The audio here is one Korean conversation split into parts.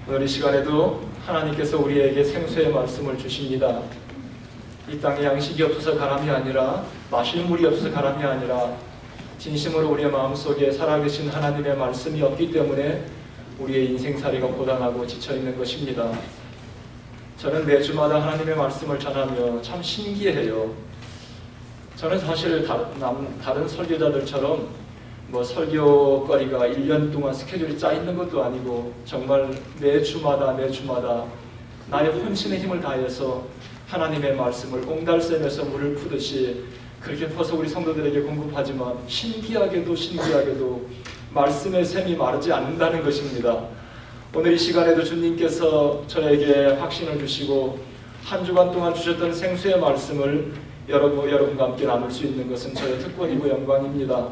오늘 이 시간에도 하나님께서 우리에게 생수의 말씀을 주십니다. 이 땅에 양식이 없어서 가람이 아니라, 마실 물이 없어서 가람이 아니라 진심으로 우리의 마음속에 살아계신 하나님의 말씀이 없기 때문에 우리의 인생살이가 고단하고 지쳐있는 것입니다. 저는 매주마다 하나님의 말씀을 전하며 참 신기해요. 저는 사실 다른 설교자들처럼 설교거리가 1년 동안 스케줄이 짜있는 것도 아니고 정말 매주마다 나의 혼신의 힘을 다해서 하나님의 말씀을 옹달샘에서 물을 푸듯이 그렇게 퍼서 우리 성도들에게 공급하지만 신기하게도 말씀의 샘이 마르지 않는다는 것입니다. 오늘 이 시간에도 주님께서 저에게 확신을 주시고 한 주간 동안 주셨던 생수의 말씀을 여러분과 함께 나눌 수 있는 것은 저의 특권이고 영광입니다.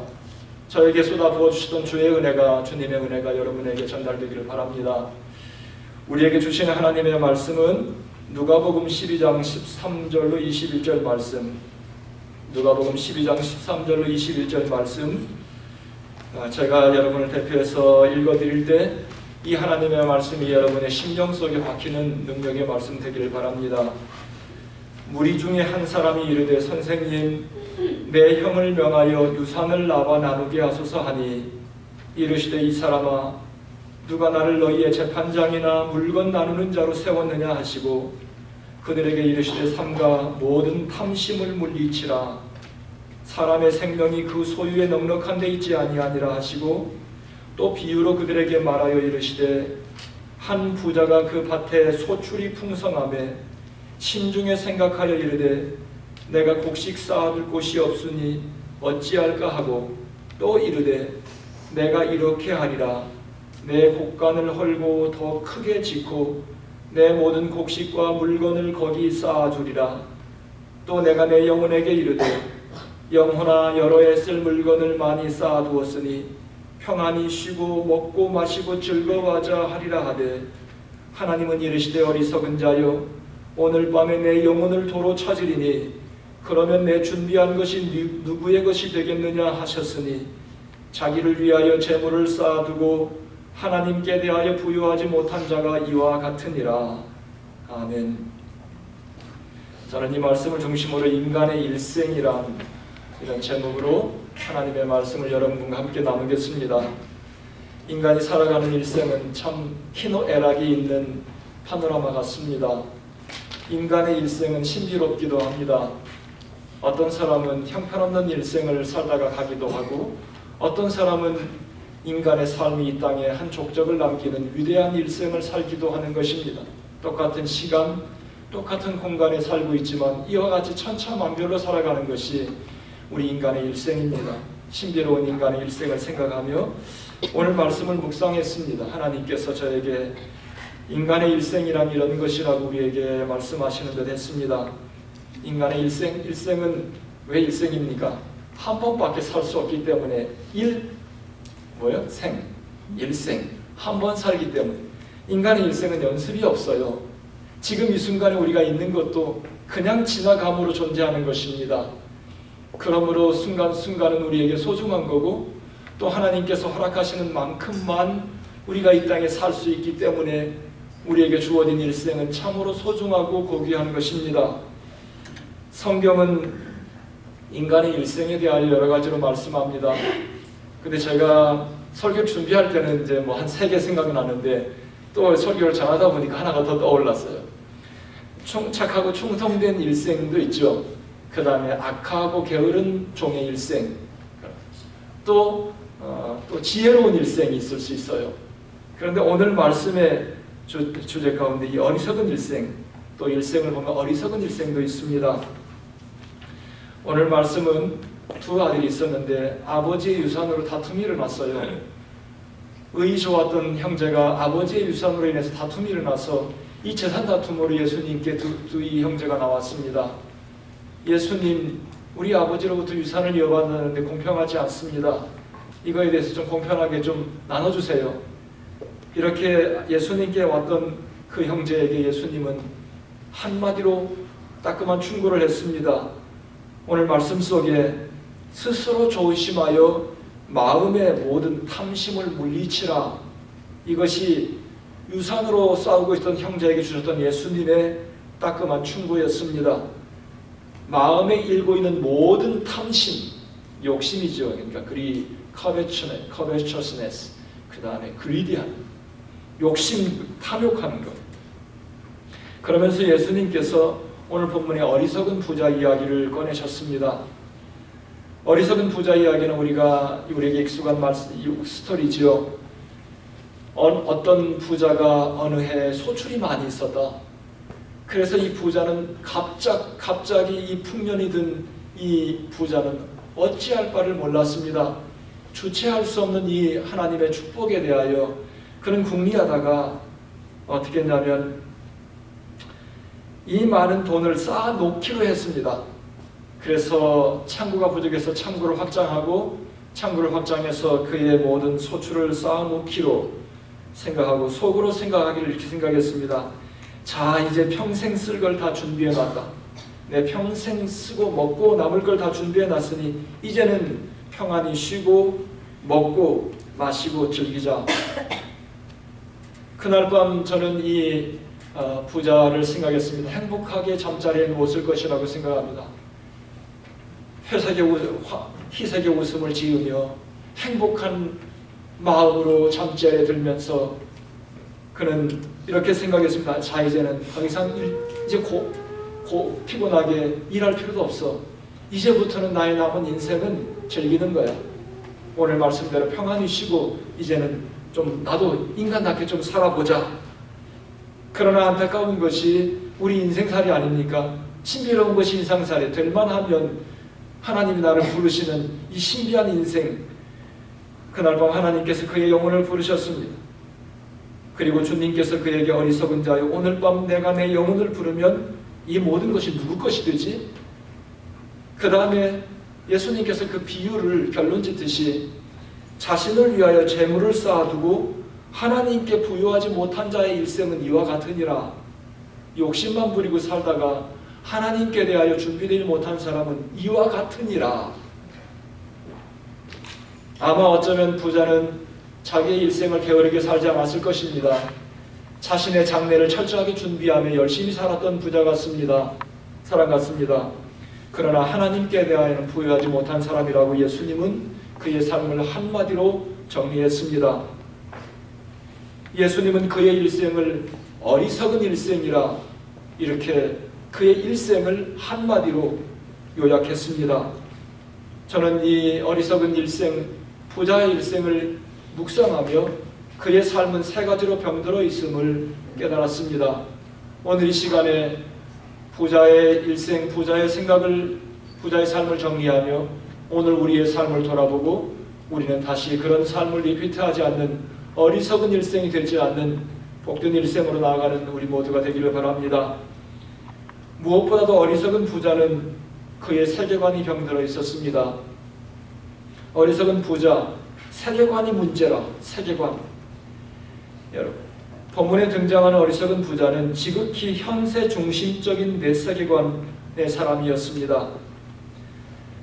저에게 쏟아부어 주시던 주의 은혜가, 주님의 은혜가 여러분에게 전달되기를 바랍니다. 우리에게 주시는 하나님의 말씀은 누가복음 12장 13절로 21절 말씀, 누가복음 12장 13절로 21절 말씀, 제가 여러분을 대표해서 읽어드릴 때 이 하나님의 말씀이 여러분의 심령 속에 박히는 능력의 말씀 되기를 바랍니다. 무리 중에 한 사람이 이르되 선생님, 내 형을 명하여 유산을 나와 나누게 하소서 하니 이르시되 이 사람아, 누가 나를 너희의 재판장이나 물건 나누는 자로 세웠느냐 하시고 그들에게 이르시되 삼가 모든 탐심을 물리치라. 사람의 생명이 그 소유에 넉넉한 데 있지 아니하니라 하시고 또 비유로 그들에게 말하여 이르시되 한 부자가 그 밭에 소출이 풍성하매 심중에 생각하여 이르되 내가 곡식 쌓아둘 곳이 없으니 어찌할까 하고 또 이르되 내가 이렇게 하리라. 내 곡간을 헐고 더 크게 짓고 내 모든 곡식과 물건을 거기 쌓아주리라. 또 내가 내 영혼에게 이르되 영혼아, 여러 해 쓸 물건을 많이 쌓아두었으니 평안히 쉬고 먹고 마시고 즐거워하자 하리라 하되 하나님은 이르시되 어리석은 자여, 오늘 밤에 내 영혼을 도로 찾으리니 그러면 내 준비한 것이 누구의 것이 되겠느냐 하셨으니 자기를 위하여 재물을 쌓아두고 하나님께 대하여 부유하지 못한 자가 이와 같으니라. 아멘. 저는 이 말씀을 중심으로 인간의 일생이란 이런 제목으로 하나님의 말씀을 여러분과 함께 나누겠습니다. 인간이 살아가는 일생은 참 희노애락이 있는 파노라마 같습니다. 인간의 일생은 신비롭기도 합니다. 어떤 사람은 형편없는 일생을 살다가 가기도 하고 어떤 사람은 인간의 삶이 이 땅에 한 족적을 남기는 위대한 일생을 살기도 하는 것입니다. 똑같은 시간, 똑같은 공간에 살고 있지만 이와 같이 천차만별로 살아가는 것이 우리 인간의 일생입니다. 신비로운 인간의 일생을 생각하며 오늘 말씀을 묵상했습니다. 하나님께서 저에게 인간의 일생이란 이런 것이라고 우리에게 말씀하시는 듯 했습니다. 인간의 일생은 왜 일생입니까? 한 번밖에 살 수 없기 때문에 일생, 한 번 살기 때문에. 인간의 일생은 연습이 없어요. 지금 이 순간에 우리가 있는 것도 그냥 지나감으로 존재하는 것입니다. 그러므로 순간순간은 우리에게 소중한 거고 또 하나님께서 허락하시는 만큼만 우리가 이 땅에 살 수 있기 때문에 우리에게 주어진 일생은 참으로 소중하고 고귀한 것입니다. 성경은 인간의 일생에 대하여 여러 가지로 말씀합니다. 근데 제가 설교 준비할 때는 이제 한 3개 생각이 나는데 또 설교를 전하다 보니까 하나가 더 떠올랐어요. 착하고 충성된 일생도 있죠. 그 다음에 악하고 게으른 종의 일생, 또 지혜로운 일생이 있을 수 있어요. 그런데 오늘 말씀의 주제 가운데 이 어리석은 일생, 또 일생을 보면 어리석은 일생도 있습니다. 오늘 말씀은 두 아들이 있었는데 아버지의 유산으로 다툼이 일어났어요. 의이 좋았던 형제가 아버지의 유산으로 인해서 다툼이 일어나서 이 재산 다툼으로 예수님께 이 형제가 나왔습니다. 예수님, 우리 아버지로부터 유산을 이어받았는데 공평하지 않습니다. 이거에 대해서 좀 공평하게 좀 나눠주세요. 이렇게 예수님께 왔던 그 형제에게 예수님은 한마디로 따끔한 충고를 했습니다. 오늘 말씀 속에 스스로 조심하여 마음의 모든 탐심을 물리치라. 이것이 유산으로 싸우고 있던 형제에게 주셨던 예수님의 따끔한 충고였습니다. 마음에 일고 있는 모든 탐심, 욕심이죠. 그러니까 covetiousness, 그 다음에 greedy한, 욕심, 탐욕하는 것. 그러면서 예수님께서 오늘 본문의 어리석은 부자 이야기를 꺼내셨습니다. 어리석은 부자 이야기는 우리에게 익숙한 스토리지요. 어떤 부자가 어느 해에 소출이 많이 있었다. 그래서 이 부자는 갑자기 이 풍년이 든 이 부자는 어찌할 바를 몰랐습니다. 주체할 수 없는 이 하나님의 축복에 대하여 그는 궁리하다가 어떻게 했냐면 이 많은 돈을 쌓아 놓기로 했습니다. 그래서 창고가 부족해서 창고를 확장하고 창고를 확장해서 그의 모든 소출을 쌓아 놓기로 생각하고 속으로 생각하기를 이렇게 생각했습니다. 자, 이제 평생 쓸 걸 다 준비해 놨다. 내 평생 쓰고 먹고 남을 걸 다 준비해 놨으니 이제는 평안히 쉬고 먹고 마시고 즐기자. 그날 밤 저는 이 부자를 생각했습니다. 행복하게 잠자리에 누웠을 것이라고 생각합니다. 희색의 웃음을 지으며 행복한 마음으로 잠자리에 들면서 그는 이렇게 생각했습니다. 자, 이제는 더 이상 이제 피곤하게 일할 필요도 없어. 이제부터는 나의 남은 인생은 즐기는 거야. 오늘 말씀대로 평안히 쉬고 이제는 좀 나도 인간답게 좀 살아보자. 그러나 안타까운 것이 우리 인생살이 아닙니까? 신비로운 것이 인생살이 될 만하면 하나님이 나를 부르시는 이 신비한 인생, 그날 밤 하나님께서 그의 영혼을 부르셨습니다. 그리고 주님께서 그에게 어리석은 자여, 오늘 밤 내가 내 영혼을 부르면 이 모든 것이 누구 것이 되지? 그 다음에 예수님께서 그 비유를 결론짓듯이 자신을 위하여 재물을 쌓아두고 하나님께 부여하지 못한 자의 일생은 이와 같으니라. 욕심만 부리고 살다가 하나님께 대하여 준비되지 못한 사람은 이와 같으니라. 아마 어쩌면 부자는 자기의 일생을 게으르게 살지 않았을 것입니다. 자신의 장래를 철저하게 준비하며 열심히 살았던 부자 같습니다. 사람 같습니다. 그러나 하나님께 대하여는 부여하지 못한 사람이라고 예수님은 그의 삶을 한마디로 정리했습니다. 예수님은 그의 일생을 어리석은 일생이라 이렇게 그의 일생을 한마디로 요약했습니다. 저는 이 어리석은 일생, 부자의 일생을 묵상하며 그의 삶은 세 가지로 병들어 있음을 깨달았습니다. 오늘 이 시간에 부자의 일생, 부자의 생각을, 부자의 삶을 정리하며 오늘 우리의 삶을 돌아보고 우리는 다시 그런 삶을 리피트하지 않는 어리석은 일생이 되지 않는 복된 일생으로 나아가는 우리 모두가 되기를 바랍니다. 무엇보다도 어리석은 부자는 그의 세계관이 병들어 있었습니다. 어리석은 부자, 세계관이 문제라. 세계관. 여러분, 본문에 등장하는 어리석은 부자는 지극히 현세 중심적인 내 세계관의 사람이었습니다.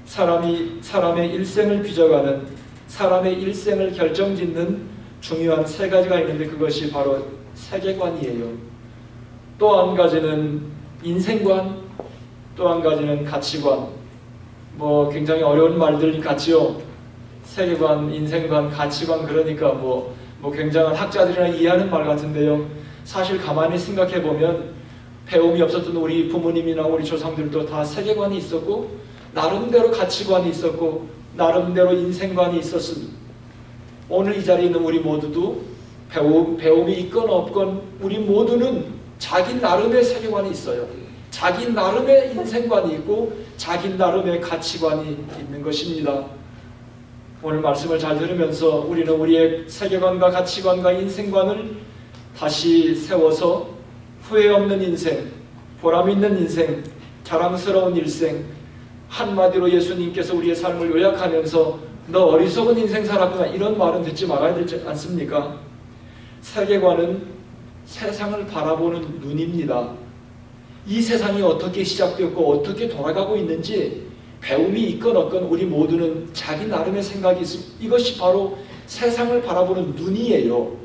사람의 일생을 빚어가는, 사람의 일생을 결정짓는 중요한 세 가지가 있는데 그것이 바로 세계관이에요. 또 한 가지는 인생관, 또 한 가지는 가치관. 굉장히 어려운 말들 같지요. 세계관, 인생관, 가치관, 그러니까 굉장한 학자들이나 이해하는 말 같은데요. 사실 가만히 생각해 보면 배움이 없었던 우리 부모님이나 우리 조상들도 다 세계관이 있었고 나름대로 가치관이 있었고 나름대로 인생관이 있었습니다. 오늘 이 자리에 있는 우리 모두도 배움이 있건 없건 우리 모두는 자기 나름의 세계관이 있어요. 자기 나름의 인생관이 있고 자기 나름의 가치관이 있는 것입니다. 오늘 말씀을 잘 들으면서 우리는 우리의 세계관과 가치관과 인생관을 다시 세워서 후회 없는 인생, 보람 있는 인생, 자랑스러운 일생, 한마디로 예수님께서 우리의 삶을 요약하면서 너 어리석은 인생 살았구나 이런 말은 듣지 말아야 되지 않습니까? 세계관은 세상을 바라보는 눈입니다. 이 세상이 어떻게 시작되었고 어떻게 돌아가고 있는지 배움이 있건 없건 우리 모두는 자기 나름의 생각이 있습니다. 이것이 바로 세상을 바라보는 눈이에요.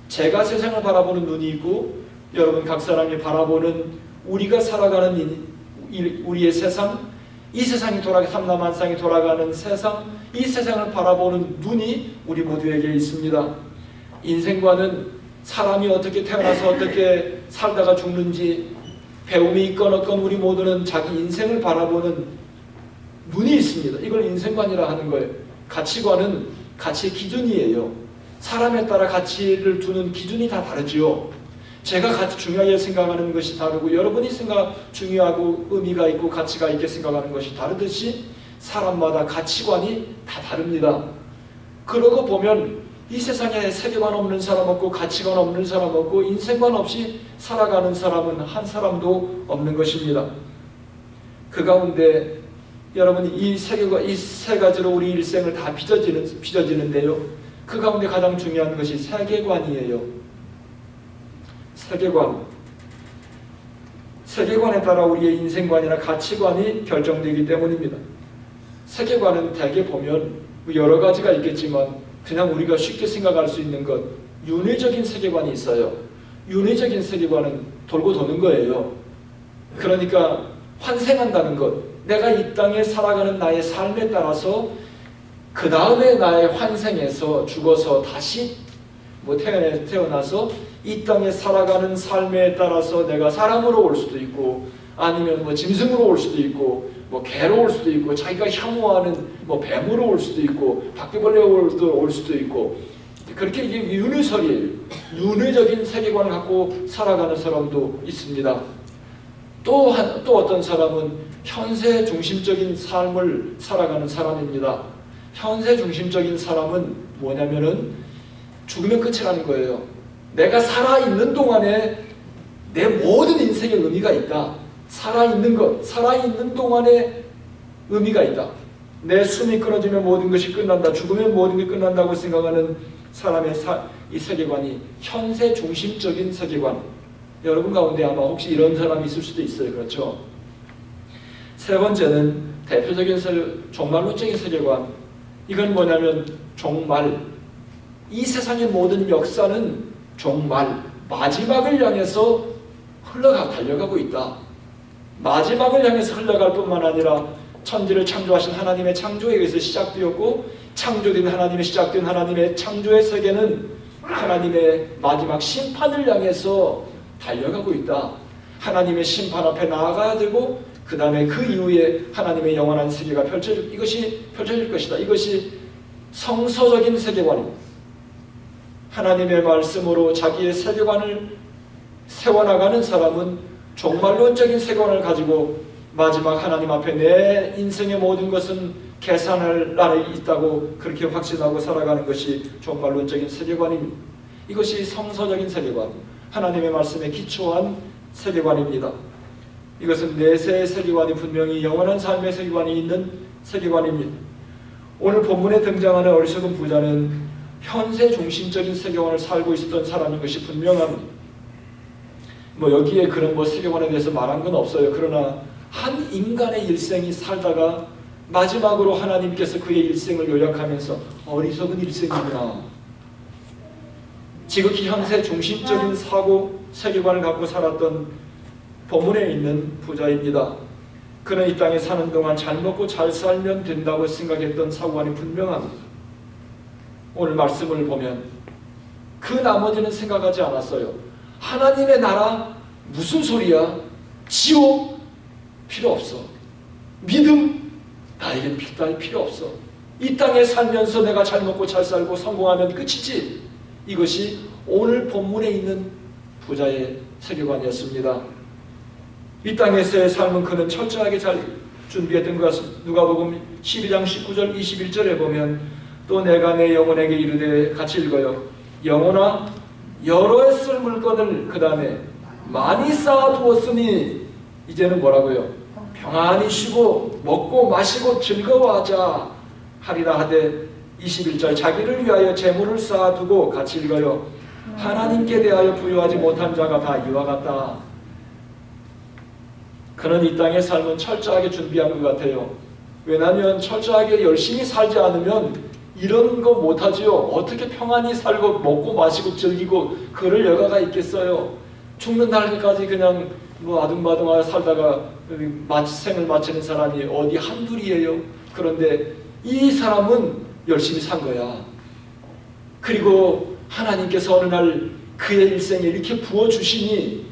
제가 세상을 바라보는 눈이 있고 여러분 각 사람이 바라보는 우리가 살아가는 우리의 세상, 이 세상이 삼라만상이 돌아가는 세상, 이 세상을 바라보는 눈이 우리 모두에게 있습니다. 인생과는 사람이 어떻게 태어나서 어떻게 살다가 죽는지 배움이 있건 없건 우리 모두는 자기 인생을 바라보는 눈이 있습니다. 이걸 인생관이라 하는 거예요. 가치관은 가치의 기준이에요. 사람에 따라 가치를 두는 기준이 다 다르지요. 제가 중요하게 생각하는 것이 다르고 여러분이 중요하고 의미가 있고 가치가 있게 생각하는 것이 다르듯이 사람마다 가치관이 다 다릅니다. 그러고 보면 이 세상에 세계관 없는 사람 없고 가치관 없는 사람 없고 인생관 없이 살아가는 사람은 한 사람도 없는 것입니다. 그 가운데 여러분 이 세 가지로 우리 일생을 다 빚어지는데요. 그 가운데 가장 중요한 것이 세계관이에요. 세계관에 따라 우리의 인생관이나 가치관이 결정되기 때문입니다. 세계관은 대개 보면 여러 가지가 있겠지만 그냥 우리가 쉽게 생각할 수 있는 것, 윤회적인 세계관이 있어요. 윤회적인 세계관은 돌고 도는 거예요. 그러니까 환생한다는 것, 내가 이 땅에 살아가는 나의 삶에 따라서 그 다음에 나의 환생에서 죽어서 다시 태어나서 이 땅에 살아가는 삶에 따라서 내가 사람으로 올 수도 있고 아니면 짐승으로 올 수도 있고 개로 올 수도 있고 자기가 혐오하는 뱀으로 올 수도 있고 바퀴벌레로 올 수도 있고 그렇게 이게 윤회설이에요. 윤회적인 세계관을 갖고 살아가는 사람도 있습니다. 또 어떤 사람은 현세 중심적인 삶을 살아가는 사람입니다. 현세 중심적인 사람은 뭐냐면은 죽으면 끝이라는 거예요. 내가 살아있는 동안에 내 모든 인생의 의미가 있다. 살아있는 것, 살아있는 동안에 의미가 있다. 내 숨이 끊어지면 모든 것이 끝난다. 죽으면 모든 게 끝난다고 생각하는 사람의 이 세계관이 현세 중심적인 세계관. 여러분 가운데 아마 혹시 이런 사람이 있을 수도 있어요. 그렇죠? 세 번째는 대표적인 종말론적인 세계관. 이건 뭐냐면 종말. 이 세상의 모든 역사는 종말, 마지막을 향해서 달려가고 있다. 마지막을 향해서 흘러갈 뿐만 아니라 천지를 창조하신 하나님의 창조에 의해서 시작되었고 창조된 하나님의 시작된 하나님의 창조의 세계는 하나님의 마지막 심판을 향해서 달려가고 있다. 하나님의 심판 앞에 나아가야 되고 그 다음에 그 이후에 하나님의 영원한 세계가 이것이 펼쳐질 것이다. 이것이 성서적인 세계관입니다. 하나님의 말씀으로 자기의 세계관을 세워나가는 사람은 종말론적인 세계관을 가지고 마지막 하나님 앞에 내 인생의 모든 것은 계산할 날이 있다고 그렇게 확신하고 살아가는 것이 종말론적인 세계관입니다. 이것이 성서적인 세계관, 하나님의 말씀에 기초한 세계관입니다. 이것은 내세의 세계관이 분명히 영원한 삶의 세계관이 있는 세계관입니다. 오늘 본문에 등장하는 어리석은 부자는 현세 중심적인 세계관을 살고 있었던 사람인 것이 분명합니다. 여기에 그런 세계관에 대해서 말한 건 없어요. 그러나 한 인간의 일생이 살다가 마지막으로 하나님께서 그의 일생을 요약하면서 어리석은 일생이구나. 지극히 현세 중심적인 사고 세계관을 갖고 살았던 본문에 있는 부자입니다. 그는 이 땅에 사는 동안 잘 먹고 잘 살면 된다고 생각했던 사고관이 분명합니다. 오늘 말씀을 보면 그 나머지는 생각하지 않았어요. 하나님의 나라 무슨 소리야? 지옥 필요 없어. 믿음 나에겐 필요 없어. 이 땅에 살면서 내가 잘 먹고 잘 살고 성공하면 끝이지. 이것이 오늘 본문에 있는 부자의 세계관이었습니다. 이 땅에서의 삶은 그는 철저하게 잘 준비했던 것 같습니다. 누가복음 12장 19절 21절에 보면 또 내가 내 영혼에게 이르되 같이 읽어요. 영혼아 여러 해 쓸 물건을 그 다음에 많이 쌓아두었으니 이제는 뭐라고요? 평안히 쉬고 먹고 마시고 즐거워하자 하리라 하되 21절 자기를 위하여 재물을 쌓아두고 같이 읽어요. 하나님께 대하여 부여하지 못한 자가 다 이와 같다. 그는 이 땅의 삶은 철저하게 준비한 것 같아요. 왜냐하면 철저하게 열심히 살지 않으면 이런 거 못하지요. 어떻게 평안히 살고 먹고 마시고 즐기고 그럴 여가가 있겠어요. 죽는 날까지 그냥 뭐 아둥바둥하여 살다가 생을 마치는 사람이 어디 한둘이에요. 그런데 이 사람은 열심히 산 거야. 그리고 하나님께서 어느 날 그의 일생에 이렇게 부어주시니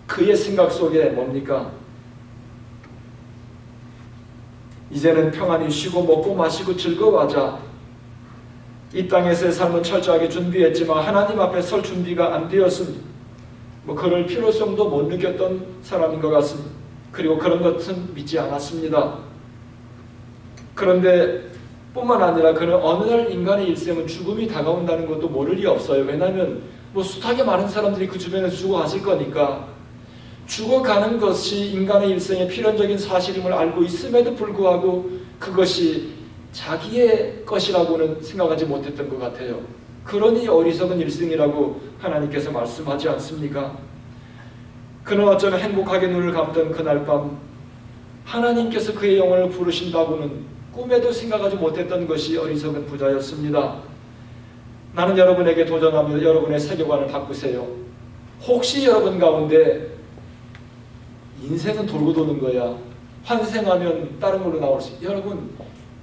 그의 생각 속에 뭡니까? 이제는 평안히 쉬고 먹고 마시고 즐거워하자. 이 땅에서의 삶은 철저하게 준비했지만 하나님 앞에 설 준비가 안 되었습니다. 뭐 그럴 필요성도 못 느꼈던 사람인 것 같습니다. 그리고 그런 것은 믿지 않았습니다. 그런데 뿐만 아니라 그는 어느 날 인간의 일생은 죽음이 다가온다는 것도 모를 리 없어요. 왜냐하면 뭐 숱하게 많은 사람들이 그 주변에서 죽어가실 거니까. 죽어가는 것이 인간의 일생의 필연적인 사실임을 알고 있음에도 불구하고 그것이 자기의 것이라고는 생각하지 못했던 것 같아요. 그러니 어리석은 일생이라고 하나님께서 말씀하지 않습니까? 그는 어쩌면 행복하게 눈을 감던 그날 밤 하나님께서 그의 영혼을 부르신다고는 꿈에도 생각하지 못했던 것이 어리석은 부자였습니다. 나는 여러분에게 도전하며 여러분의 세계관을 바꾸세요. 혹시 여러분 가운데 인생은 돌고 도는 거야. 환생하면 다른 걸로 나올 수 있어요. 여러분,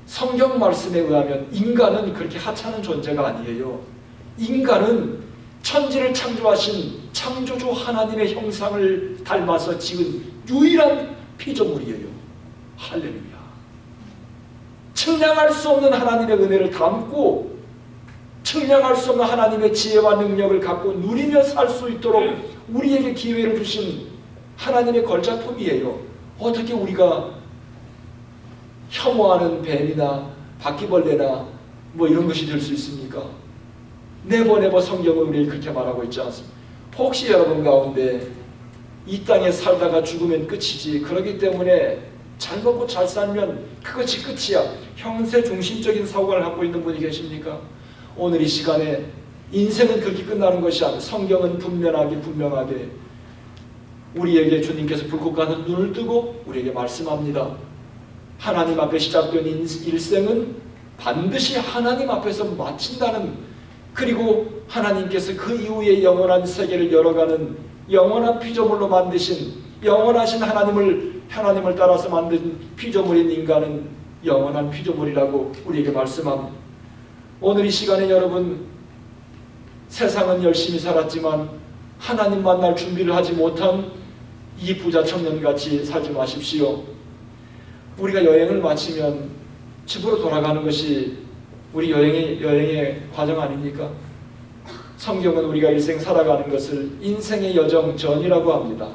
성경 말씀에 의하면 인간은 그렇게 하찮은 존재가 아니에요. 인간은 천지를 창조하신 창조주 하나님의 형상을 닮아서 지은 유일한 피조물이에요. 할렐루야. 측량할 수 없는 하나님의 은혜를 담고 측량할 수 없는 하나님의 지혜와 능력을 갖고 누리며 살 수 있도록 우리에게 기회를 주신 하나님의 걸작품이에요. 어떻게 우리가 혐오하는 뱀이나 바퀴벌레나 뭐 이런 것이 될 수 있습니까? 네버 성경은 우리에게 그렇게 말하고 있지 않습니까? 혹시 여러분 가운데 이 땅에 살다가 죽으면 끝이지, 그렇기 때문에 잘 먹고 잘 살면 그것이 끝이야, 형세 중심적인 사고를 갖고 있는 분이 계십니까? 오늘 이 시간에 인생은 그렇게 끝나는 것이 아니라 성경은 분명하게 우리에게 주님께서 불꽃 같은 눈을 뜨고 우리에게 말씀합니다. 하나님 앞에 시작된 일생은 반드시 하나님 앞에서 마친다는, 그리고 하나님께서 그 이후에 영원한 세계를 열어가는 영원한 피조물로 만드신, 영원하신 하나님을 따라서 만든 피조물인 인간은 영원한 피조물이라고 우리에게 말씀합니다. 오늘 이 시간에 여러분, 세상은 열심히 살았지만 하나님 만날 준비를 하지 못한 이 부자 청년같이 살지 마십시오. 우리가 여행을 마치면 집으로 돌아가는 것이 우리 여행의 과정 아닙니까? 성경은 우리가 일생 살아가는 것을 인생의 여정 전이라고 합니다.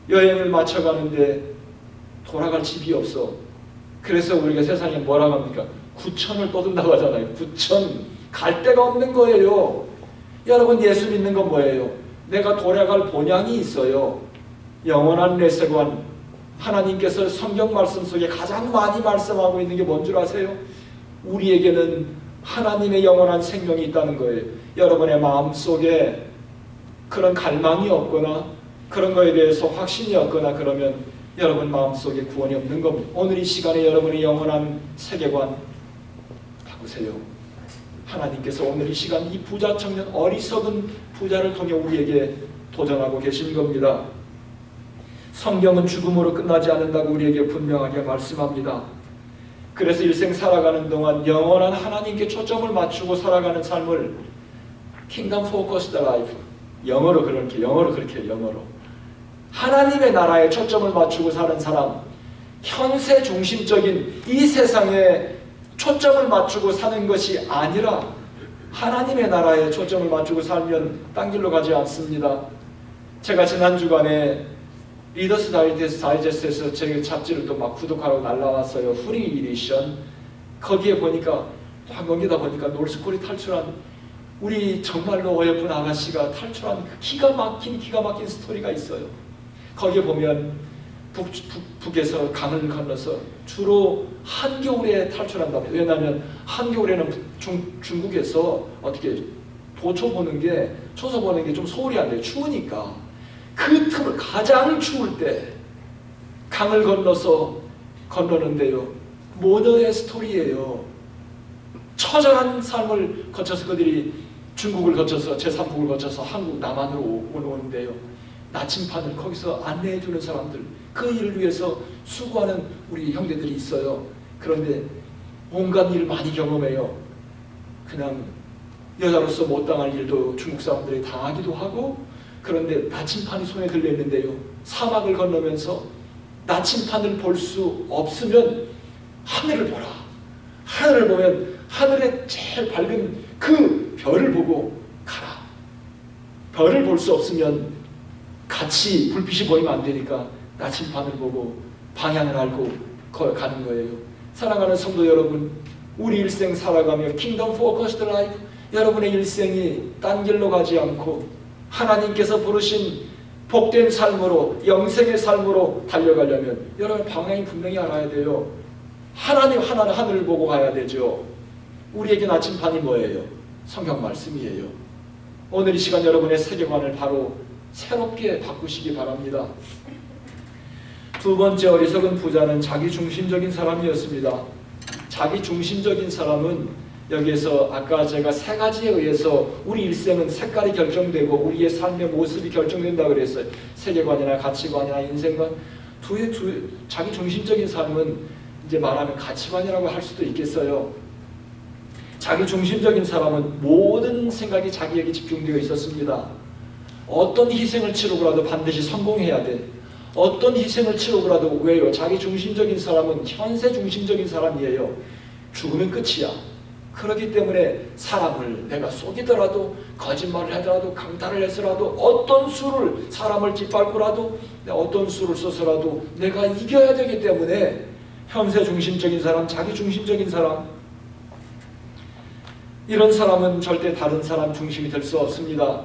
여행을 마쳐가는데 돌아갈 집이 없어. 그래서 우리가 세상에 뭐라고 합니까? 구천을 떠든다고 하잖아요. 구천, 갈 데가 없는 거예요. 여러분, 예수 믿는 건 뭐예요? 내가 돌아갈 본향이 있어요. 영원한 내세관, 하나님께서 성경 말씀 속에 가장 많이 말씀하고 있는 게 뭔 줄 아세요? 우리에게는 하나님의 영원한 생명이 있다는 거예요. 여러분의 마음속에 그런 갈망이 없거나 그런 거에 대해서 확신이 없거나 그러면 여러분 마음속에 구원이 없는 겁니다. 오늘 이 시간에 여러분의 영원한 세계관 바꾸세요. 하나님께서 오늘 이 시간 이 부자 청년, 어리석은 부자를 통해 우리에게 도전하고 계신 겁니다. 성경은 죽음으로 끝나지 않는다고 우리에게 분명하게 말씀합니다. 그래서 일생 살아가는 동안 영원한 하나님께 초점을 맞추고 살아가는 삶을 Kingdom Focused Life, 영어로 그렇게 하나님의 나라에 초점을 맞추고 사는 사람, 현세 중심적인 이 세상에 초점을 맞추고 사는 것이 아니라 하나님의 나라에 초점을 맞추고 살면 딴 길로 가지 않습니다. 제가 지난 주간에 리더스 다이제스트에서 제 잡지를 또 막 구독하라고 날라왔어요. 프리 이디션. 거기에 보니까 또 한 건기다 보니까 놀스콜이 탈출한, 우리 정말로 어여쁜 아가씨가 탈출한 그 기가 막힌 스토리가 있어요. 거기에 보면 북에서 강을 건너서 주로 한겨울에 탈출한답니다. 왜냐하면 한겨울에는 중국에서 어떻게 도초 보는 게, 초소 보는 게 좀 소홀히 안 돼요. 추우니까. 그 틈을 가장 추울 때 강을 건너는데요. 모너의 스토리예요. 처절한 삶을 거쳐서 그들이 중국을 거쳐서 제3국을 거쳐서 한국 남한으로 오는데요. 나침판을 거기서 안내해 주는 사람들, 그 일을 위해서 수고하는 우리 형제들이 있어요. 그런데 온갖 일을 많이 경험해요. 그냥 여자로서 못 당할 일도 중국 사람들이 당하기도 하고, 그런데 나침판이 손에 들려있는데요, 사막을 건너면서 나침판을 볼 수 없으면 하늘을 보라. 하늘을 보면 하늘에 제일 밝은 그 별을 보고 가라. 별을 볼 수 없으면 같이 불빛이 보이면 안 되니까 나침판을 보고 방향을 알고 가는 거예요. 사랑하는 성도 여러분, 우리 일생 살아가며 킹덤 포커스드 라이프, 여러분의 일생이 딴 길로 가지 않고 하나님께서 부르신 복된 삶으로, 영생의 삶으로 달려가려면 여러분 방향이 분명히 알아야 돼요. 하늘을 보고 가야 되죠. 우리에게 나침판이 뭐예요? 성경 말씀이에요. 오늘 이 시간 여러분의 세계관을 바로 새롭게 바꾸시기 바랍니다. 두 번째 어리석은 부자는 자기중심적인 사람이었습니다. 자기중심적인 사람은 여기에서 아까 제가 세 가지에 의해서 우리 일생은 색깔이 결정되고 우리의 삶의 모습이 결정된다고 그랬어요. 세계관이나 가치관이나 인생관. 자기중심적인 삶은 이제 말하면 가치관이라고 할 수도 있겠어요. 자기중심적인 사람은 모든 생각이 자기에게 집중되어 있었습니다. 어떤 희생을 치르고라도 반드시 성공해야 돼. 어떤 희생을 치르고라도, 왜요? 자기중심적인 사람은 현세중심적인 사람이에요. 죽으면 끝이야. 그렇기 때문에 사람을 내가 속이더라도, 거짓말을 하더라도, 강탈을 해서라도, 어떤 수를, 사람을 짓밟고라도, 어떤 수를 써서라도 내가 이겨야 되기 때문에 현세중심적인 사람, 자기중심적인 사람, 이런 사람은 절대 다른 사람 중심이 될 수 없습니다.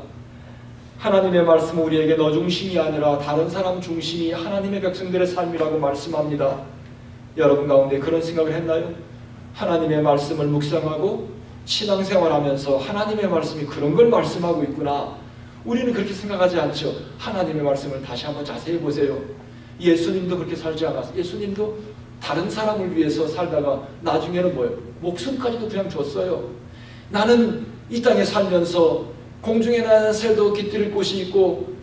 하나님의 말씀은 우리에게 너 중심이 아니라 다른 사람 중심이 하나님의 백성들의 삶이라고 말씀합니다. 여러분 가운데 그런 생각을 했나요? 하나님의 말씀을 묵상하고 신앙생활하면서 하나님의 말씀이 그런 걸 말씀하고 있구나. 우리는 그렇게 생각하지 않죠. 하나님의 말씀을 다시 한번 자세히 보세요. 예수님도 그렇게 살지 않았어요. 예수님도 다른 사람을 위해서 살다가 나중에는 뭐예요? 목숨까지도 그냥 줬어요. 나는 이 땅에 살면서 공중에 나는 새도 깃들 곳이 있고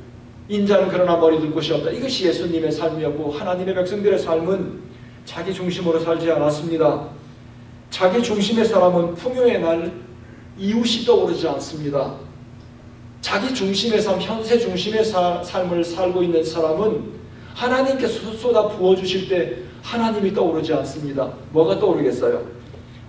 인자는 그러나 머리 둘 곳이 없다. 이것이 예수님의 삶이었고, 하나님의 백성들의 삶은 자기 중심으로 살지 않았습니다. 자기 중심의 사람은 풍요의 날 이웃이 떠오르지 않습니다. 자기 중심의 삶, 현세 중심의 삶을 살고 있는 사람은 하나님께서 쏟아 부어주실 때 하나님이 떠오르지 않습니다. 뭐가 떠오르겠어요?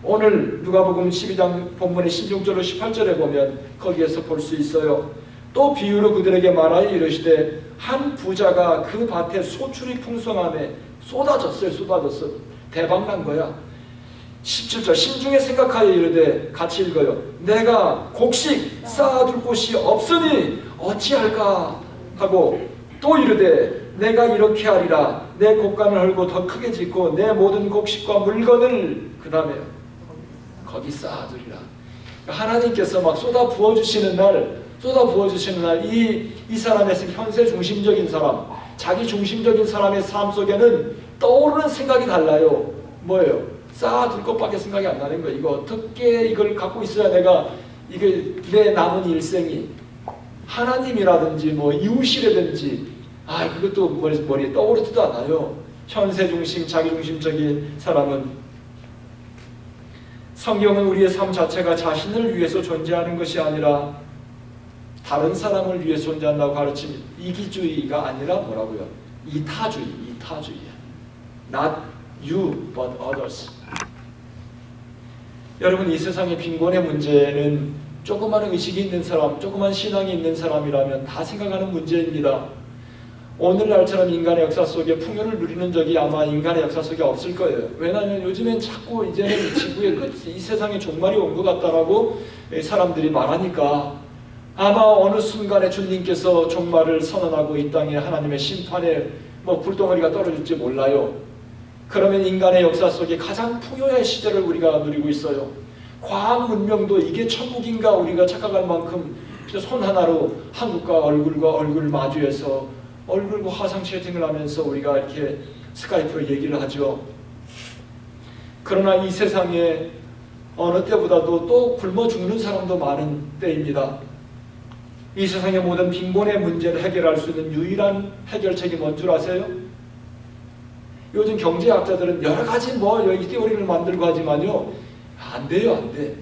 오늘 누가복음 12장 본문의 16절로 18절에 보면 거기에서 볼 수 있어요. 또 비유로 그들에게 말하여 이르시되 한 부자가 그 밭에 소출이 풍성함에 쏟아졌어요. 대박난 거야. 17절 심중에 생각하여 이르되, 같이 읽어요. 내가 곡식 쌓아둘 곳이 없으니 어찌할까 하고 또 이르되 내가 이렇게 하리라. 내 곡간을 헐고 더 크게 짓고 내 모든 곡식과 물건을 그 다음에 거기 쌓아두리라. 하나님께서 막 쏟아 부어주시는 날, 이 사람의 현세 중심적인 사람, 자기 중심적인 사람의 삶 속에는 떠오르는 생각이 달라요. 뭐예요? 쌓아둘 것밖에 생각이 안 나는 거예요. 이거 어떻게 이걸 갖고 있어야 내가 이게 내 남은 일생이 하나님이라든지 뭐 이웃이라든지 그것도 머리에 떠오르지도 않아요. 현세 중심, 자기 중심적인 사람은, 성경은 우리의 삶 자체가 자신을 위해서 존재하는 것이 아니라 다른 사람을 위해 존재한다고 가르칩니다. 이기주의가 아니라 뭐라고요? 이타주의. Not you but others. 여러분, 이 세상의 빈곤의 문제는 조그만 의식이 있는 사람, 조그만 신앙이 있는 사람이라면 다 생각하는 문제입니다. 오늘날처럼 인간의 역사 속에 풍요를 누리는 적이 아마 인간의 역사 속에 없을 거예요. 왜냐하면 요즘엔 자꾸 이제는 지구의 끝, 이 세상의 종말이 온 것 같다라고 사람들이 말하니까 아마 어느 순간에 주님께서 종말을 선언하고 이 땅에 하나님의 심판에 불덩어리가 떨어질지 몰라요. 그러면 인간의 역사 속에 가장 풍요의 시절을 우리가 누리고 있어요. 과학 문명도 이게 천국인가 우리가 착각할 만큼 손 하나로 한국과 얼굴을 마주해서 얼굴과 화상 채팅을 하면서 우리가 이렇게 스카이프로 얘기를 하죠. 그러나 이 세상에 어느 때보다도 또 굶어 죽는 사람도 많은 때입니다. 이 세상의 모든 빈곤의 문제를 해결할 수 있는 유일한 해결책이 뭔 줄 아세요? 요즘 경제학자들은 여러 가지 이 티오리를 만들고 하지만요, 안 돼요, 안 돼.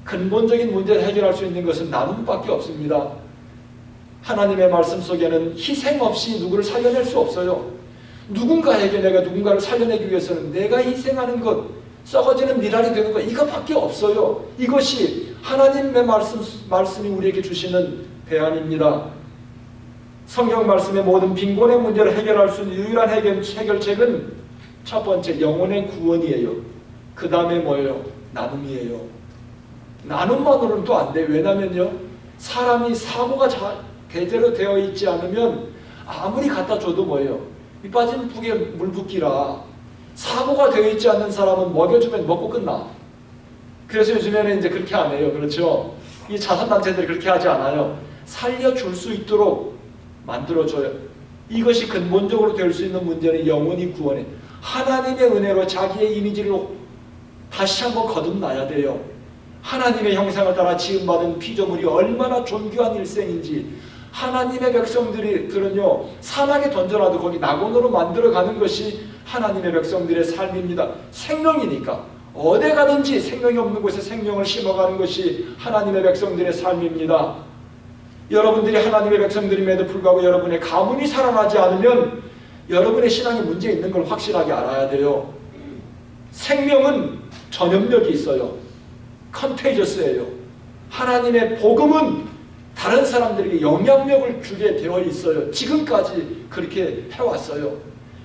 근본적인 문제를 해결할 수 있는 것은 나눔밖에 없습니다. 하나님의 말씀 속에는 희생 없이 누구를 살려낼 수 없어요. 누군가에게 내가 누군가를 살려내기 위해서는 내가 희생하는 것, 썩어지는 미랄이 되는 것, 이것밖에 없어요. 이것이 하나님의 말씀이 우리에게 주시는 대안입니다. 성경 말씀의 모든 빈곤의 문제를 해결할 수 있는 유일한 해결책은 첫 번째 영혼의 구원이에요. 그 다음에 뭐예요? 나눔이에요. 나눔만으로는 또 안 돼요. 왜냐면요, 사람이 사고가 제대로 되어 있지 않으면 아무리 갖다 줘도 뭐예요? 이 빠진 북에 물 붓기라. 사고가 되어 있지 않는 사람은 먹여주면 먹고 끝나. 그래서 요즘에는 이제 그렇게 안 해요. 그렇죠? 이 자선단체들이 그렇게 하지 않아요. 살려줄 수 있도록 만들어줘요. 이것이 근본적으로 될 수 있는 문제는 영혼이 구원해. 하나님의 은혜로 자기의 이미지를 다시 한번 거듭나야 돼요. 하나님의 형상을 따라 지음받은 피조물이 얼마나 존귀한 일생인지, 하나님의 백성들은요, 산악에 던져놔도 거기 낙원으로 만들어가는 것이 하나님의 백성들의 삶입니다. 생명이니까 어디 가든지 생명이 없는 곳에 생명을 심어가는 것이 하나님의 백성들의 삶입니다. 여러분들이 하나님의 백성들임에도 불구하고 여러분의 가문이 살아나지 않으면 여러분의 신앙에 문제 있는 걸 확실하게 알아야 돼요. 생명은 전염력이 있어요. 컨테이저스예요. 하나님의 복음은 다른 사람들에게 영향력을 주게 되어 있어요. 지금까지 그렇게 해왔어요.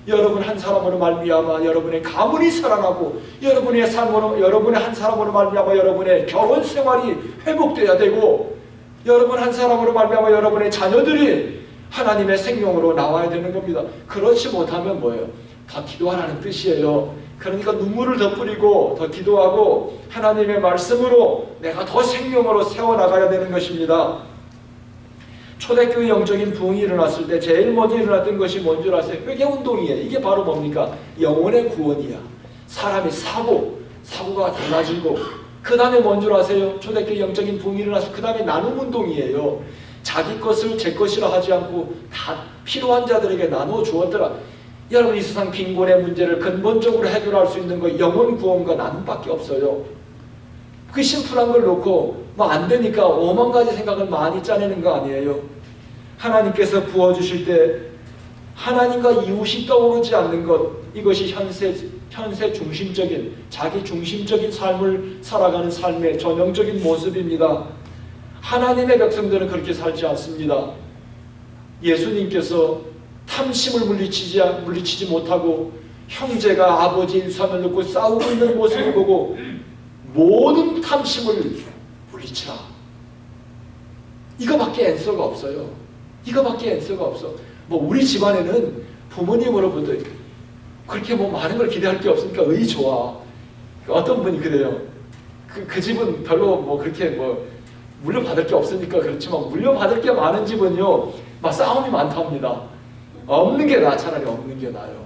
여러분 한 사람으로 말미암아 여러분의 가문이 살아나고, 여러분의 한 사람으로 말미암아 여러분의 결혼 생활이 회복돼야 되고, 여러분 한 사람으로 말미암아 여러분의 자녀들이 하나님의 생명으로 나와야 되는 겁니다. 그렇지 못하면 뭐예요? 더 기도하라는 뜻이에요. 그러니까 눈물을 더 뿌리고 더 기도하고 하나님의 말씀으로 내가 더 생명으로 세워나가야 되는 것입니다. 초대교회 영적인 부흥이 일어났을 때 제일 먼저 일어났던 것이 뭔 줄 아세요? 회개운동이에요. 이게 바로 뭡니까? 영혼의 구원이야. 사람의 사고가 달라지고, 그 다음에 뭔 줄 아세요? 초대교회 영적인 부흥이 일어났을 때 그 다음에 나눔운동이에요. 자기 것을 제 것이라 하지 않고 다 필요한 자들에게 나누어 주었더라. 여러분, 이 세상 빈곤의 문제를 근본적으로 해결할 수 있는 거 영혼 구원과 나눔밖에 없어요. 그 심플한 걸 놓고 안 되니까 5만 가지 생각을 많이 짜내는 거 아니에요. 하나님께서 부어주실 때 하나님과 이웃이 떠오르지 않는 것, 이것이 현세 중심적인, 자기 중심적인 삶을 살아가는 삶의 전형적인 모습입니다. 하나님의 백성들은 그렇게 살지 않습니다. 예수님께서 탐심을 물리치지 못하고 형제가 아버지 일선을 놓고 싸우고 있는 모습을 보고 모든 탐심을 물리치라. 이거밖에 앤서가 없어요. 이거밖에 앤서가 없어. 우리 집안에는 부모님으로부터 그렇게 많은 걸 기대할 게 없으니까 의 좋아. 어떤 분이 그래요. 그 집은 별로 그렇게 물려받을 게 없으니까 그렇지만, 물려받을 게 많은 집은요, 싸움이 많답니다. 없는 게 나아. 차라리 없는 게 나아요.